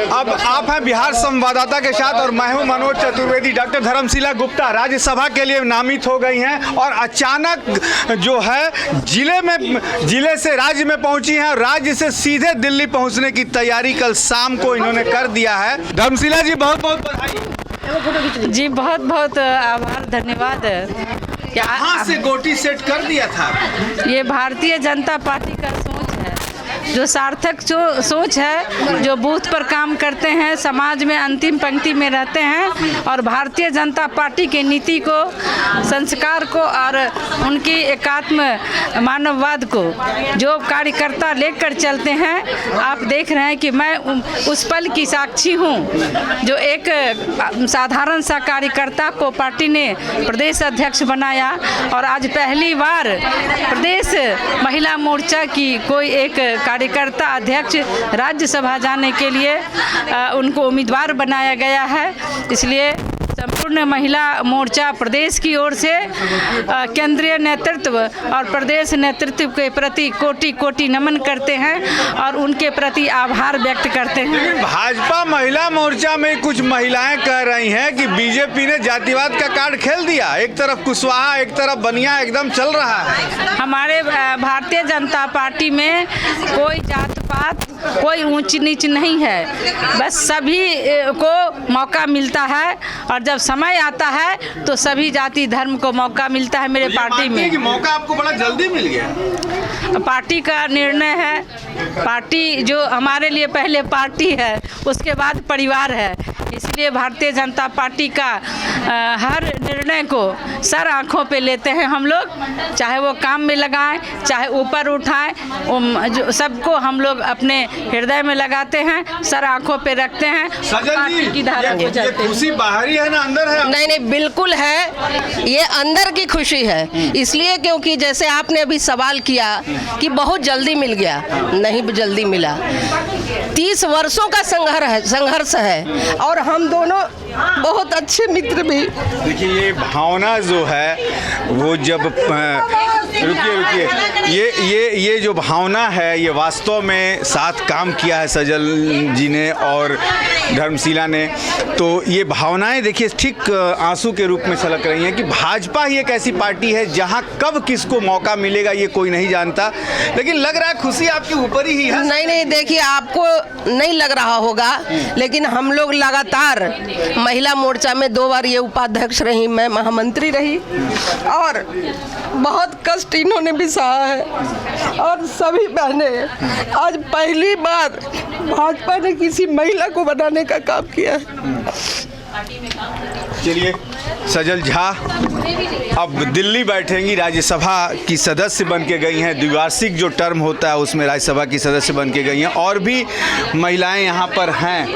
अब आप हैं बिहार संवाददाता के साथ और मैं हूं मनोज चतुर्वेदी। डॉक्टर धर्मशिला गुप्ता राज्यसभा के लिए नामित हो गई हैं और अचानक जो है जिले से राज्य में पहुंची हैं और राज्य से सीधे दिल्ली पहुंचने की तैयारी कल शाम को इन्होंने कर दिया है। धर्मशिला जी बहुत बहुत बधाई जी, बहुत बहुत आभार, धन्यवाद। कहाँ से गोटी सेट कर दिया था? ये भारतीय जनता पार्टी का सोच है, जो सार्थक सोच है, जो बूथ पर काम करते हैं, समाज में अंतिम पंक्ति में रहते हैं और भारतीय जनता पार्टी की नीति को, संस्कार को और उनकी एकात्म मानववाद को जो कार्यकर्ता लेकर चलते हैं। आप देख रहे हैं कि मैं उस पल की साक्षी हूं जो एक साधारण सा कार्यकर्ता को पार्टी ने प्रदेश अध्यक्ष बनाया और आज पहली बार प्रदेश महिला मोर्चा की कोई एक कार्यकर्ता अध्यक्ष राज्यसभा जाने के लिए उनको उम्मीदवार बनाया गया है। इसलिए संपूर्ण महिला मोर्चा प्रदेश की ओर से केंद्रीय नेतृत्व और प्रदेश नेतृत्व के प्रति कोटि कोटि नमन करते हैं और उनके प्रति आभार व्यक्त करते हैं। भाजपा महिला मोर्चा में कुछ महिलाएं कह रही हैं कि बीजेपी ने जातिवाद का कार्ड खेल दिया, एक तरफ कुशवाहा एक तरफ बनिया एकदम चल रहा है। हमारे भारतीय जनता पार्टी में कोई जात पात, कोई ऊंच नीच नहीं है, बस सभी को मौका मिलता है और जब समय आता है तो सभी जाति धर्म को मौका मिलता है। मेरे पार्टी में कि मौका आपको बड़ा जल्दी मिल गया। पार्टी का निर्णय है, पार्टी जो हमारे लिए पहले पार्टी है उसके बाद परिवार है, इसलिए भारतीय जनता पार्टी का हर निर्णय को सर आंखों पे लेते हैं हम लोग, चाहे वो काम में लगाएं, चाहे ऊपर उठाएं, जो सबको हम लोग अपने हृदय में लगाते हैं, सर आंखों पे रखते हैं। पार्टी की धारा को चलते हैं। खुशी बाहरी है ना अंदर है? नहीं, बिल्कुल है, ये अंदर की खुशी है। इसलिए क्योंकि जैसे आपने अभी सवाल किया कि बहुत जल्दी मिल गया, नहीं जल्दी मिला। 30 वर्षों का संघर्ष है और हम दोनों बहुत अच्छे मित्र भी। देखिए ये भावना जो है वो जब रुकिए ये जो भावना है ये वास्तव में साथ काम किया है सजल जी ने और धर्मशिला ने, तो ये भावनाएं देखिए ठीक आंसू के रूप में छलक रही हैं कि भाजपा ही एक ऐसी पार्टी है जहां कब किसको मौका मिलेगा ये कोई नहीं जानता, लेकिन लग रहा है खुशी आपके ऊपर ही है। नहीं, देखिए आपको नहीं लग रहा होगा, लेकिन हम लोग लगातार महिला मोर्चा में 2 बार ये उपाध्यक्ष रही, मैं महामंत्री रही और बहुत कष्ट इन्होंने भी सहा है और सभी बहनें आज पहली बार भाजपा ने किसी महिला को बनाने का काम किया है। चलिए सजल झा अब दिल्ली बैठेंगी, राज्यसभा की सदस्य बन के गई हैं, द्विवार्षिक जो टर्म होता है उसमें राज्यसभा की सदस्य बन के गई हैं और भी महिलाएं यहाँ पर हैं।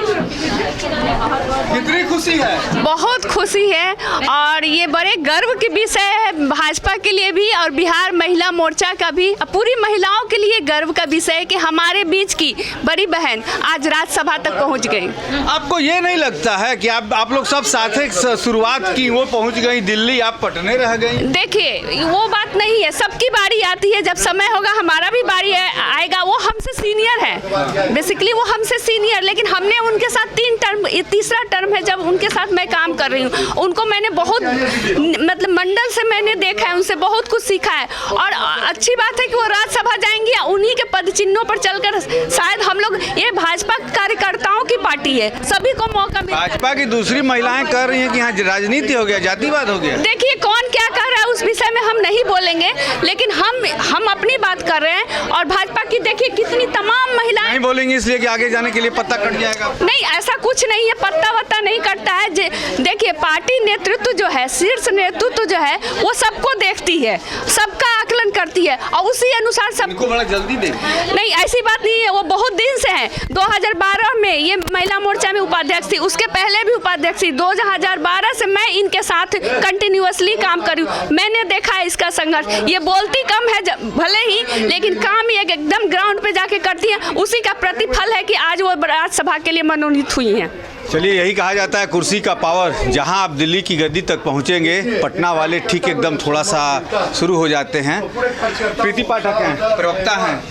कितनी खुशी है? बहुत खुशी है और ये बड़े गर्व की विषय है भाजपा के लिए भी और बिहार महिला मोर्चा का भी, पूरी महिलाओं के लिए गर्व का विषय है कि हमारे बीच की बड़ी बहन आज राज्यसभा तक पहुँच गई। आपको ये नहीं लगता है कि आप लोग सब साथ शुरुआत की, वो पहुंच गई दिल्ली, आप पटने रह गई? देखिए वो बात नहीं है, सबकी बारी आती है, जब समय होगा हमारा भी बारी आएगा। वो हमसे सीनियर है, बेसिकली वो हमसे सीनियर, लेकिन हमने उनके साथ 3 टर्म, ये तीसरा टर्म है जब उनके साथ मैं काम कर रही हूँ। उनको मैंने बहुत मतलब मंडल से मैंने देखा है, उनसे बहुत कुछ सीखा है और अच्छी बात है कि वो राज्यसभा जाएंगी, उन्हीं के पद चिन्हों पर चलकर शायद हम लोग, ये भाजपा कार्यकर्ताओं की पार्टी है, सभी को मौका मिले। भाजपा की दूसरी महिलाएं कह रही हैं कि यहाँ राजनीति हो गया, जातिवाद हो गया। देखिए कौन क्या कह रहा है उस विषय में हम नहीं बोलेंगे, लेकिन हम अपनी बात कर रहे हैं और भाजपा की देखिए कितनी तमाम महिलाएं नहीं बोलेंगे इसलिए कि आगे जाने के लिए पत्ता कट जाएगा। नहीं, ऐसा कुछ नहीं है, पत्ता वत्ता नहीं कटता है। देखिए पार्टी नेतृत्व जो है, शीर्ष नेतृत्व जो है वो सबको देखती है, सबका आकलन करती है और उसी अनुसार सबको बड़ा जल्दी दे। नहीं, ऐसी बात नहीं है, वो बहुत दिन से है। 2012 में ये महिला मोर्चा में उपाध्यक्ष थी, उसके पहले भी उपाध्यक्ष थी। 2012 से मैं इनके साथ कंटिन्यूअसली काम कर रही हूँ, मैंने देखा है इसका संघर्ष। ये बोलती कम है भले ही, लेकिन काम ये एकदम ग्राउंड पे जाके करती है, उसी का प्रतिफल है कि आज वो राज्यसभा के लिए मनोनीत हुई हैं। चलिए यही कहा जाता है कुर्सी का पावर, जहां आप दिल्ली की गद्दी तक पहुंचेंगे पटना वाले ठीक एकदम थोड़ा सा शुरू हो जाते हैं। प्रीति पाठक हैं, प्रवक्ता हैं,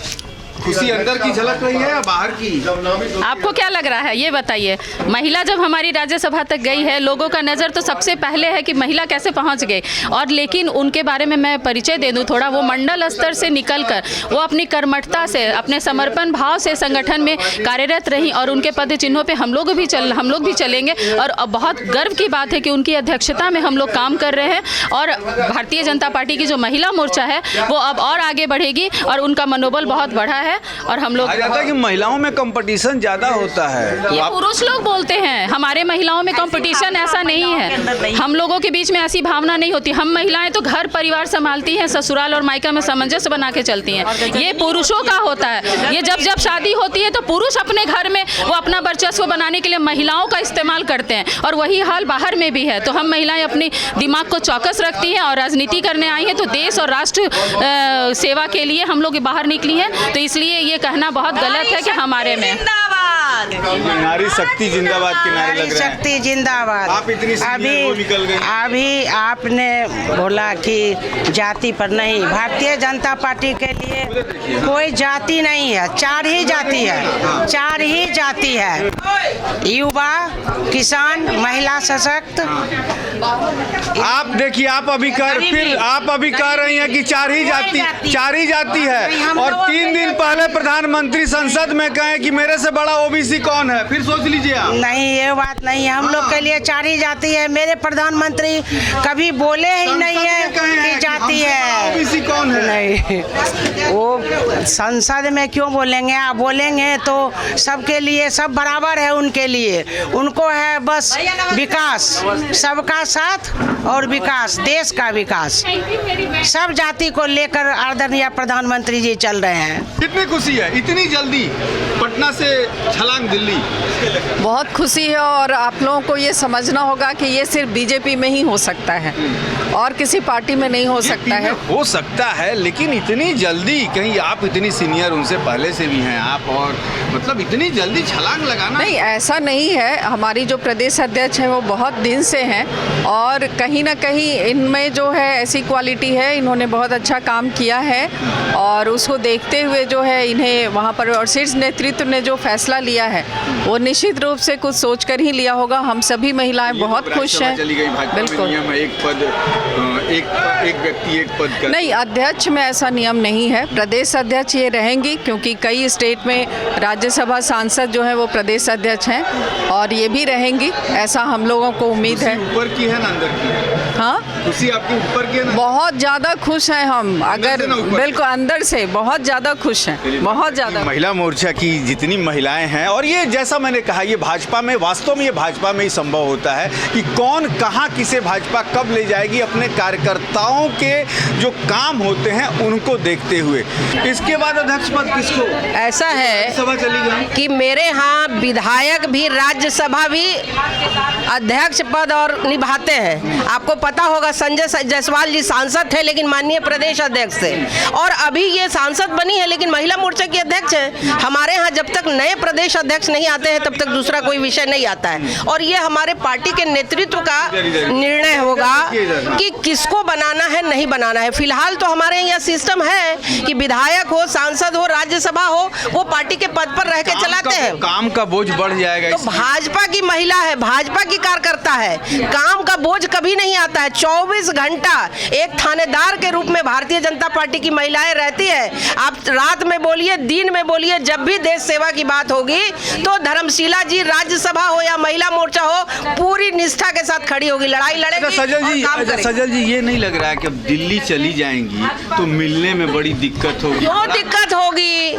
खुशी अंदर की झलक रही है या बाहर की? आपको क्या लग रहा है ये बताइए। महिला जब हमारी राज्यसभा तक गई है, लोगों का नज़र तो सबसे पहले है कि महिला कैसे पहुंच गई, और लेकिन उनके बारे में मैं परिचय दे दूं थोड़ा। वो मंडल स्तर से निकलकर वो अपनी कर्मठता से, अपने समर्पण भाव से संगठन में कार्यरत रही, और उनके पद चिन्हों पे हम लोग भी चलेंगे। और बहुत गर्व की बात है कि उनकी अध्यक्षता में हम लोग काम कर रहे हैं, और भारतीय जनता पार्टी की जो महिला मोर्चा है वो अब और आगे बढ़ेगी, और उनका मनोबल बहुत बढ़ा है। और हम लोग जाता है कि महिलाओं में कंपटीशन ज्यादा होता है, तो ये आप पुरुष लोग बोलते हैं, हमारे महिलाओं में कंपटीशन ऐसा नहीं है। हम लोगों के बीच में ऐसी भावना नहीं होती। हम महिलाएं तो घर परिवार संभालती हैं, ससुराल और मायका में सामंजस्य बना के चलती हैं। ये पुरुषों का होता है। ये जब शादी होती है तो पुरुष अपने घर में वो अपना वर्चस्व बनाने के लिए महिलाओं का इस्तेमाल करते हैं, और वही हाल बाहर में भी है। तो हम महिलाएं अपनी दिमाग को चौकस रखती हैं और राजनीति करने आई हैं, तो देश और राष्ट्र सेवा के लिए हम लोग बाहर निकली हैं। तो इसलिए ये कहना बहुत गलत है कि हमारे में नारी शक्ति जिंदाबाद के नारे लग रहे हैं। शक्ति जिंदाबाद। आप इतनी सीनियर वो निकल गई। अभी आपने बोला कि जाति पर नहीं, भारतीय जनता पार्टी के लिए कोई जाति नहीं है, 4 ही जाति है, 4 ही जाति है। युवा, किसान, महिला सशक्त। आप देखिए, आप अभी कह रही हैं कि 4 ही जाति है, और 3 दिन पहले प्रधानमंत्री संसद में कहे कि मेरे से बड़ा ओबीसी कौन है। फिर सोच लीजिए आप। नहीं, ये बात नहीं है। हम लोग के लिए 4 ही जाति है। मेरे प्रधानमंत्री कभी बोले ही नहीं है कि जाति है। ओबीसी कौन है? नहीं, वो संसद में क्यों बोलेंगे? आप बोलेंगे तो सबके लिए सब बराबर है। उनके लिए उनको है बस विकास, सबका साथ और विकास, देश का विकास। सब जाति को लेकर आदरणीय प्रधानमंत्री जी चल रहे हैं। कितनी खुशी है इतनी जल्दी पटना से छलांग दिल्ली? बहुत खुशी है, और आप लोगों को ये समझना होगा कि ये सिर्फ बीजेपी में ही हो सकता है और किसी पार्टी में नहीं हो सकता है। हो सकता है, लेकिन इतनी जल्दी, कहीं आप इतनी सीनियर उनसे पहले से भी हैं आप, और मतलब इतनी जल्दी छलांग लगाना? नहीं, ऐसा नहीं है। हमारी जो प्रदेश अध्यक्ष हैं वो बहुत दिन से हैं, और कहीं ना कहीं इनमें जो है ऐसी क्वालिटी है, इन्होंने बहुत अच्छा काम किया है, और उसको देखते हुए जो है इन्हें वहाँ पर, और शीर्ष नेतृत्व ने जो फैसला लिया है वो निश्चित रूप से कुछ सोच कर ही लिया होगा। हम सभी महिलाएं बहुत खुश हैं। बिल्कुल एक व्यक्ति एक पद का नहीं, अध्यक्ष में ऐसा नियम नहीं है। प्रदेश अध्यक्ष ये रहेंगी, क्योंकि कई स्टेट में राज्यसभा सांसद जो है वो प्रदेश अध्यक्ष हैं, और ये भी रहेंगी, ऐसा हम लोगों को उम्मीद है। ऊपर की है ना अंदर की? हाँ, खुशी आपकी ऊपर की है ना? बहुत ज़्यादा खुश हैं हम। अगर बिल्कुल अंदर से बहुत ज़्यादा खुश हैं, बहुत ज़्यादा। महिला मोर्चा की जितनी महिलाएं हैं, और ये जैसा मैंने कहा, ये भाजपा में, वास्तव में ये भाजपा में ही संभव होता है कि कौन कहाँ किसे भाजपा कब ले जाएगी, अपने कार्यकर्ताओं के जो काम होते हैं उनको देखते हुए। इसके बाद अध्यक्ष पद किसको? ऐसा है सभा चली जाए कि मेरे यहाँ विधायक भी, राज्यसभा भी अध्यक्ष पद और निभाते हैं। आपको पता होगा संजय जायसवाल जी सांसद थे, लेकिन माननीय प्रदेश अध्यक्ष थे, और अभी ये सांसद बनी है लेकिन महिला मोर्चा की अध्यक्ष है। हमारे यहाँ जब तक नए प्रदेश अध्यक्ष नहीं आते हैं तब तक दूसरा कोई विषय नहीं आता है, और ये हमारे पार्टी के नेतृत्व का निर्णय होगा कि किसको बनाना है, नहीं बनाना है। फिलहाल तो हमारे यहाँ सिस्टम है कि विधायक हो, सांसद हो, राज्यसभा हो, वो पार्टी के पद पर रह के चलाते हैं। काम का बोझ बढ़ जाएगा। तो भाजपा की महिला है, भाजपा की कार्यकर्ता है, काम का बोझ कभी नहीं आता है। 24 घंटा एक थानेदार के रूप में भारतीय जनता पार्टी की महिलाएं रहती है। आप रात में बोलिए, दिन में बोलिए, जब भी देश सेवा की बात होगी तो धर्मशिला जी, राज्यसभा हो या महिला मोर्चा हो, पूरी निष्ठा के साथ खड़ी होगी, लड़ाई लड़ेगी। सजल जी, ये नहीं लग रहा है कि अब दिल्ली चली जाएंगी तो मिलने में बड़ी दिक्कत होगी? क्यों दिक्कत होगी?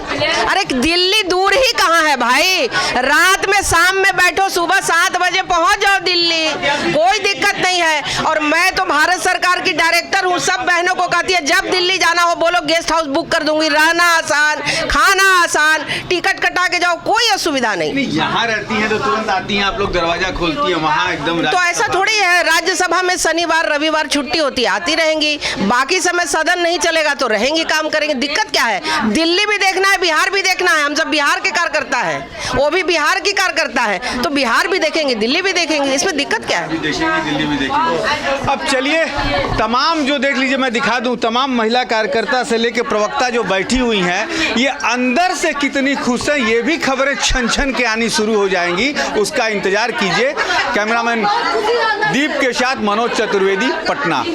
अरे दिल्ली दूर ही कहाँ है भाई? रात में, शाम में बैठो, सुबह 7 बजे पहुंच जाओ दिल्ली, कोई दिक्कत नहीं है। और मैं तो भारत सरकार की डायरेक्टर हूँ, सब बहनों को कहती है जब दिल्ली जाना हो बोलो, गेस्ट हाउस बुक कर दूंगी, रहना आसान, खाना आसान, टिकट कटा के जाओ, कोई असुविधा नहीं। यहाँ रहती हैं तो तुरंत आती हैं, आप लोग दरवाजा खोलती हैं, वहाँ एकदम। तो ऐसा थोड़ी है, राज्यसभा में शनिवार रविवार छुट्टी होती है, आती रहेंगी, बाकी समय सदन नहीं चलेगा तो रहेंगी, काम करेंगे। दिक्कत क्या है? दिल्ली भी देखना है, बिहार भी देखना है, हम सब बिहार के कार्यकर्ता हैं, वो भी बिहार की कार्यकर्ता है, तो बिहार भी देखेंगे, दिल्ली भी देखेंगे, इसमें दिक्कत क्या है? दिल्ली भी देखेंगे। अब चलिए तमाम जो देख लीजिए, मैं दिखा दूं, तमाम महिला कार्यकर्ता से लेकर प्रवक्ता जो बैठी हुई हैं, ये अंदर से कितनी खुश हैं, ये भी खबरें छन छन के आनी शुरू हो जाएंगी, उसका इंतजार कीजिए। कैमरामैन दीप के साथ मनोज चतुर्वेदी, पटना।